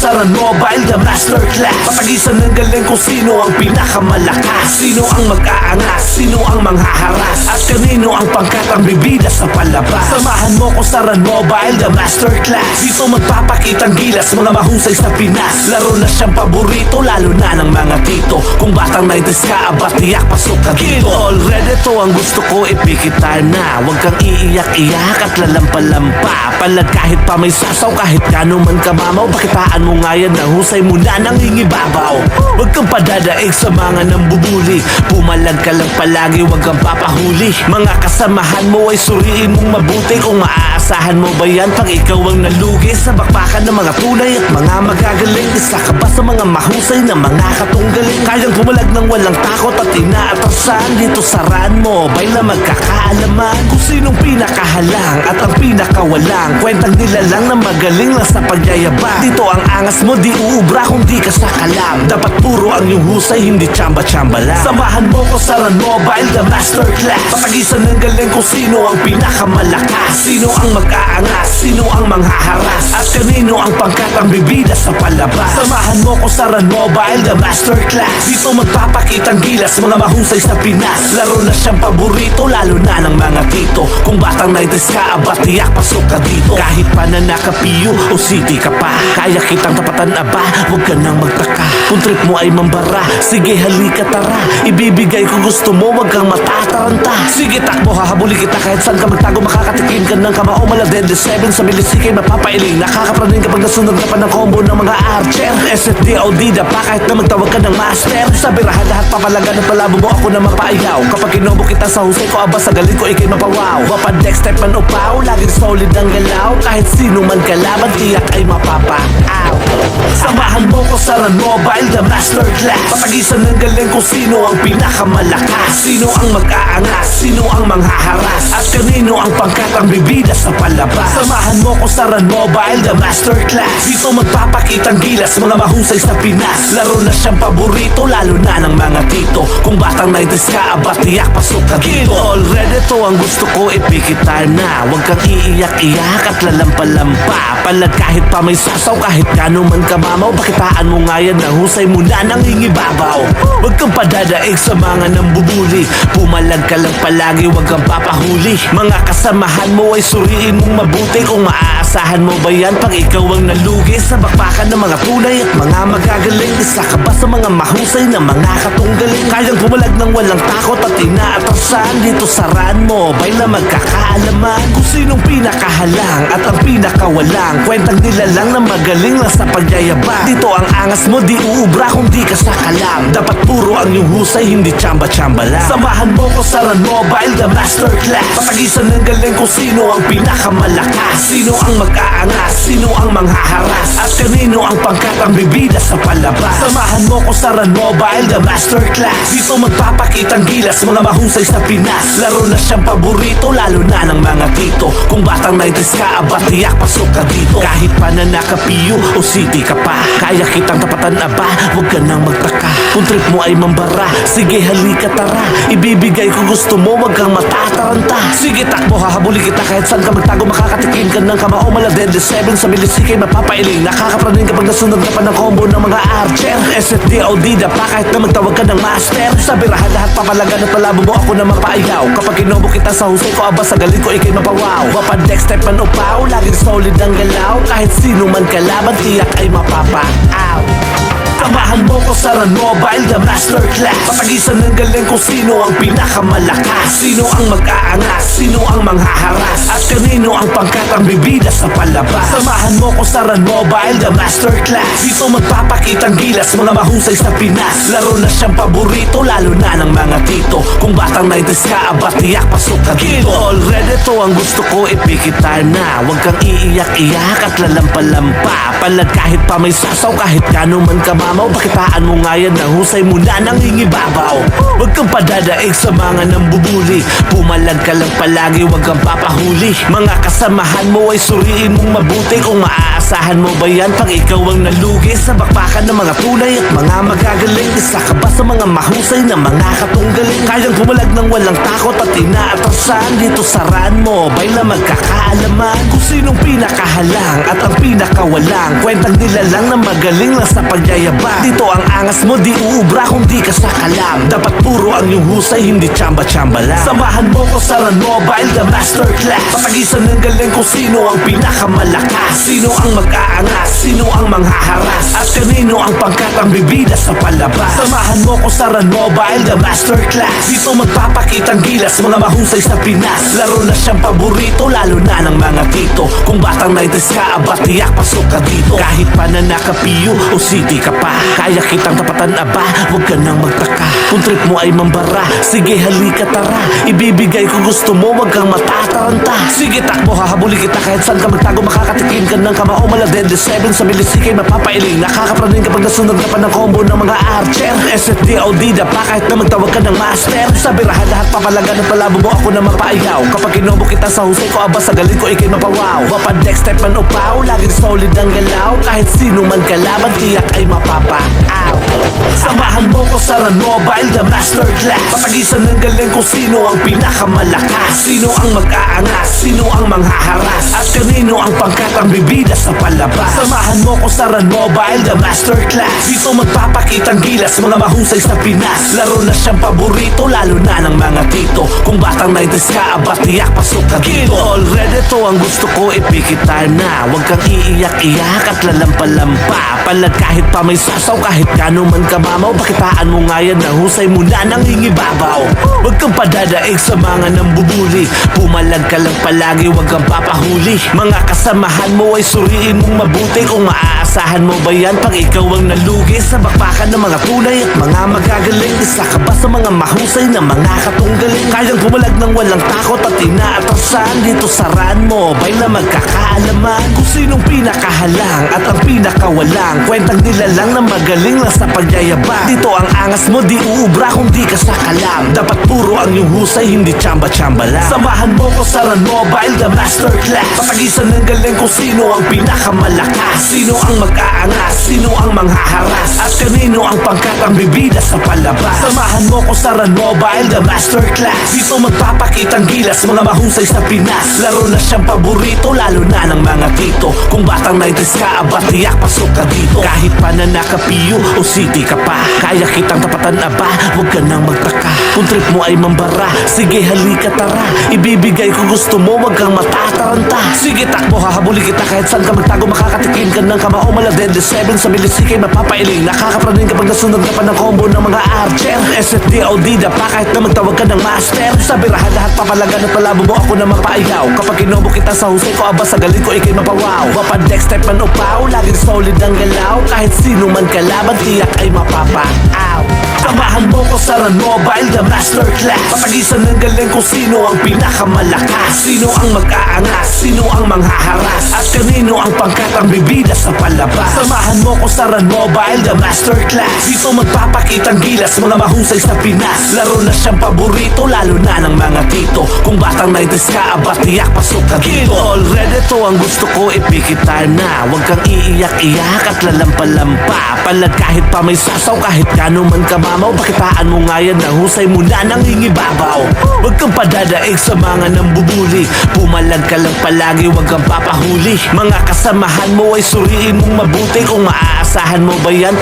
sa Run Mobile, the masterclass. Patagisan ng galing kung sino ang pinakamalakas, sino ang mag-aangas, sino ang manghaharas, at kanino ang pangkat ang bibida sa palabas. Samahan mo ko sa Run Mobile, the masterclass. Dito magpapakitang gilas, mga mahusay sa Pinas. Laro na siyang paborito, lalo na ng mga tito. Kung batang 90s ka, aba tiyak pasok ka dito. Already to ang gusto ko, ipikit time na. Huwag kang iiyak-iyak at lalampa-lampa. Palad kahit pa may sasaw, kahit kano man kamamaw. Pakitaan mo nga yan, nahusay mo na nangingibabaw. Huwag kang padadaig sa mga nambubuli. Pumalag ka lang palagi, huwag kang papahuli. Mga kasamahan mo ay suriin mong mabuti. Kung maaasahan mo ba yan pag ikaw ang nalugi sa bakbakan ng mga tunay at mga magagaling. Isa ka ba sa mga mahusay na mga katunggaling? Kayang pumalag ng walang takot at inaatrasan. Dito sa Run Mobile na magkakaalaman kung sinong pinakahalang at ang pinakawalang. Kwentang nila lang na magaling lang sa pagyayabang. Dito ang angas mo, di uubra kung di ka sa kalam. Dapat puro ang iyong husay, hindi tsamba-tsamba lang. Samahan mo ko sa Run Mobile, the masterclass. Patagisan ng galing kung sino ang pinakamalakas, sino ang mag-aangas, sino ang manghaharas, at kanino ang pangkat ang bibida sa palabas. Samahan mo ko sa Run Mobile, the masterclass. Dito magpapakitang gilas, mga mahusay sa Pinas. Laro na siyang paborito, lalo na ng mga tito. Kung batang 90s ka, aba tiyak pasok ka dito. Kahit pa na nakapiyo o city ka pa, kaya kitang tapatan aba, huwag ka nang magtaka. Kung trip mo ay mambara, sige halika tara. Ibibigay ko gusto mo, wag kang matataranta. Sige takbo, hahabuli kita kahit saan ka magtago. Makakatikim ka ng kamao, maladende 7 sa milisikay mapapailing. Nakakapraning kapag nasunod ka pa ng combo ng mga archer. SFDOD pa kahit na magtawag ka ng master. Sa birahan lahat papalagan at palabo mo ako na mapaayaw. Kapag kinobo kita sa husay ko, aba sa galing ko ikay mapawaw. Wapad next step man upaw, laging solid ang galaw. Kahit sino man kalaban, tiyak ay mapapaaw. Samahan mo ko sa Run Mobile, the masterclass. Patagisan ng galing kung sino ang pinakamalakas, sino ang mag-aangas, sino ang manghaharas, at kanino ang pangkat ang bibida sa palabas. Samahan mo ko sa Run Mobile, the masterclass. Dito magpapakitang gilas, mga mahusay sa Pinas. Laro na siyang paborito, lalo na ng mga tito. Kung batang 90s ka, aba tiyak pasok ka dito. Already to ang gusto ko, ipikit time na. Huwag kang iiyak-iyak at lalampa-lampa. Palad kahit pa may sasaw, kahit kano man kamamaw. Pakitaan mo nga yan, nahusay mo na nangingibabaw. Huwag kang padadaig sa mga nambubuli. Pumalag ka lang palagi, huwag kang papahuli. Mga kasamahan mo ay suriin mong mabuti. Kung maaasahan mo ba yan pag ikaw ang nalugi sa bakbakan ng mga tunay at mga magagaling. Isa ka ba sa mga mahusay na mga katunggaling? Kayang pumalag ng walang takot at inaatrasan. Dito sa Run Mobile na magkakaalaman kung sinong pinakahalang at ang pinakawalang. Kwentang nila lang na magaling lang sa pagyayabang. Dito ang angas mo, di uubra kung di ka sa kalam. Dapat puro ang iyong husay, hindi tsamba-tsamba lang. Samahan mo ko sa Run Mobile, the masterclass. Patagisan ng galing kung sino ang pinakamalakas, sino ang mag-aangas, sino ang manghaharas, at kanino ang pangkat ang bibida sa palabas. Samahan mo ko sa Run Mobile, the masterclass. Dito magpapakitang gilas, mga mahusay sa Pinas. Laro na siyang paborito, lalo na ng mga tito. Kung batang 90s ka, aba tiyak pasok ka dito. Kahit pa na nakapiyo o city ka pa, kaya kitang tapatan aba, huwag ka nang magtaka. Kung trip mo ay mambara, sige halika tara. Ibibigay ko gusto mo, wag kang matataranta. Sige takbo, hahabuli kita kahit saan ka magtago. Makakatikim ka ng kamao, maladende 7 sa milisikay mapapailing. Nakakapraning kapag nasunod ka pa ng combo ng mga archer. SFDOD pa kahit na magtawag ka ng master. Sa birahan lahat papalagan at palabo mo ako na mapaayaw. Kapag kinobo kita sa husay ko, aba sa galing ko ikay mapawaw. Wapad next step man upaw, laging solid ang galaw. Kahit sino man kalaban, tiyak ay mapapaaw. Samahan mo ko sa Run Mobile, the masterclass. Patagisan ng galing kung sino ang pinakamalakas, sino ang mag-aangas, sino ang manghaharas, at kanino ang pangkat ang bibida sa palabas. Samahan mo ko sa Run Mobile, the masterclass. Dito magpapakitang gilas, mga mahusay sa Pinas. Laro na siyang paborito, lalo na ng mga tito. Kung batang 90s ka, aba tiyak pasok ka dito. Already to ang gusto ko, ipikit time na. Huwag kang iiyak-iyak at lalampa-lampa. Palad kahit pa may sasaw, kahit kano man kamamaw. mamaw, pakitaan mo nga yan na husay mo na nangingibabaw. Huwag kang padadaig sa mga nambubuli, pumalag ka lang palagi, huwag kang papahuli. Mga kasamahan mo ay suriin mong mabuti, kung maaasahan mo ba yan pag ikaw ang nalugi sa bakbakan ng mga tunay at mga magagaling. Isa ka ba sa mga mahusay na mga katunggaling, kayang pumalag ng walang takot at inaatrasan? Dito sa run mo, bay na magkakaalaman kung sinong pinakahalang at ang pinakawalang. Kwentang nila lang na magaling lang sa pagyayabang. Dito ang angas mo, di uubra kung di ka sa kalam. Dapat puro ang iyong husay, hindi tsamba-tsamba lang. Samahan mo ko sa Run Mobile, the masterclass. Patagisan ng galing kung sino ang pinakamalakas, sino ang mag-aangas, sino ang manghaharas, at kanino ang pangkat ang bibida sa palabas. Samahan mo ko sa Run Mobile, the masterclass. Dito magpapakitang gilas, mga mahusay sa Pinas. Laro na siyang paborito, lalo na ng mga tito. Kung batang 90s ka, aba tiyak pasok ka dito. Kahit pa na naka-PU o city ka pa, kaya kitang tapatan aba, huwag ka nang magtaka. Kung trip mo ay mambara, sige halika tara, ibibigay ko gusto mo, huwag kang matataranta. Sige takbo, hahabuli kita kahit saan ka magtago, makakatikim ka ng kamao maladende 7 sa bilisikay mapapailing. Nakakapraning kapag nasunod ka pa ng combo ng mga archer. SFDOD pa kahit na magtawag ka ng master. Sa birahan lahat papalagan at palabo mo ako na mapaayaw. Kapag kinobo kita sa husay ko, aba sa galing ko ikay mapawaw. Wapad next step man upaw, laging solid ang galaw. Kahit sino man kalaban, tiyak ay mapapaaw. Samahan mo ko sa Run Mobile, the masterclass. Patagisan ng galing kung sino ang pinakamalakas, sino ang mag-aangas, sino ang manghaharas, at kanino ang pangkat ang bibida sa palabas. Samahan mo ko sa Run Mobile, the masterclass. Dito magpapakitang gilas, mga mahusay sa Pinas. Laro na siyang paborito, lalo na ng mga tito. Kung batang 90s ka, aba tiyak pasok ka dito. Already to ang gusto ko, ipikit time na. Huwag kang iiyak-iyak at lalampalampa. Palag kahit pa may sasaw, kahit kano man ka mamaw, pakitaan mo nga yan na husay mo na nangingibabaw. Huwag kang padadaig sa mga nambubuli, pumalag ka lang palagi, huwag kang papahuli. Mga kasamahan mo ay suriin mong mabuti, kung maaasahan mo ba yan pag ikaw ang nalugi sa bakbakan ng mga tunay at mga magagaling. Isa ka ba sa mga mahusay na mga katunggaling, kayang pumalag ng walang takot at inaatrasan? Dito sa run mo, bay na magkakaalaman kung sinong pinakahalang at ang pinakawalang. Kwentang nila lang na magaling lang sa pagyayabang. Dito ang angas mo, di uubra kung di ka sa kalam. Dapat puro ang iyong husay, hindi tsamba-tsamba lang. Samahan mo ko sa Run Mobile, the masterclass. Patagisan ng galing kung sino ang pinakamalakas, sino ang mag-aangas, sino ang manghaharas, at kanino ang pangkat ang bibida sa palabas. Samahan mo ko sa Run Mobile, the masterclass. Dito magpapakitang gilas, mga mahusay sa Pinas. Laro na siyang paborito, lalo na ng mga tito. Kung batang 90s ka, aba tiyak pasok ka dito. Kahit pa na naka-PU o city ka pa, kaya kitang tapatan aba, huwag ka nang magtaka. Kung trip mo ay mambara, sige halika tara, ibibigay ko gusto mo, huwag kang matataranta. Sige takbo, hahabuli kita kahit saan ka magtago, makakatikim ka ng kamao maladende 7 sa bilisikay mapapailing. Nakakapraning kapag nasunod ka pa ng combo ng mga archer. SFDOD pa kahit na magtawag ka ng master. Sa birahan lahat papalagan at palabo mo ako na mapaayaw. Kapag kinobo kita sa husay ko, aba sa galing ko ikay mapawaw. Wapad next step man upaw, laging solid ang galaw. Kahit sino man kalaban, tiyak ay mapapaaw. Samahan mo ko sa Run Mobile, the masterclass. Patagisan ng galing kung sino ang pinakamalakas, sino ang mag-aangas, sino ang manghaharas, at kanino ang pangkat ang bibida sa palabas. Samahan mo ko sa Run Mobile, the masterclass. Dito magpapakitang gilas, mga mahusay sa Pinas. Laro na siyang paborito, lalo na ng mga tito. Kung batang 90s ka, aba tiyak pasok ka dito. Already to ang gusto ko, ipikit time na. Huwag kang iiyak-iyak at lalampalampa. Palag kahit pa may sasaw, kahit kano man ka mamaw, pakitaan mo nga yan na husay mo na nangingibabaw. Huwag kang padadaig sa mga nambubuli, pumalag ka lang palagi, huwag kang papahuli. Mga kasamahan mo ay suriin mong mabuti, kung maaasahan mo ba yan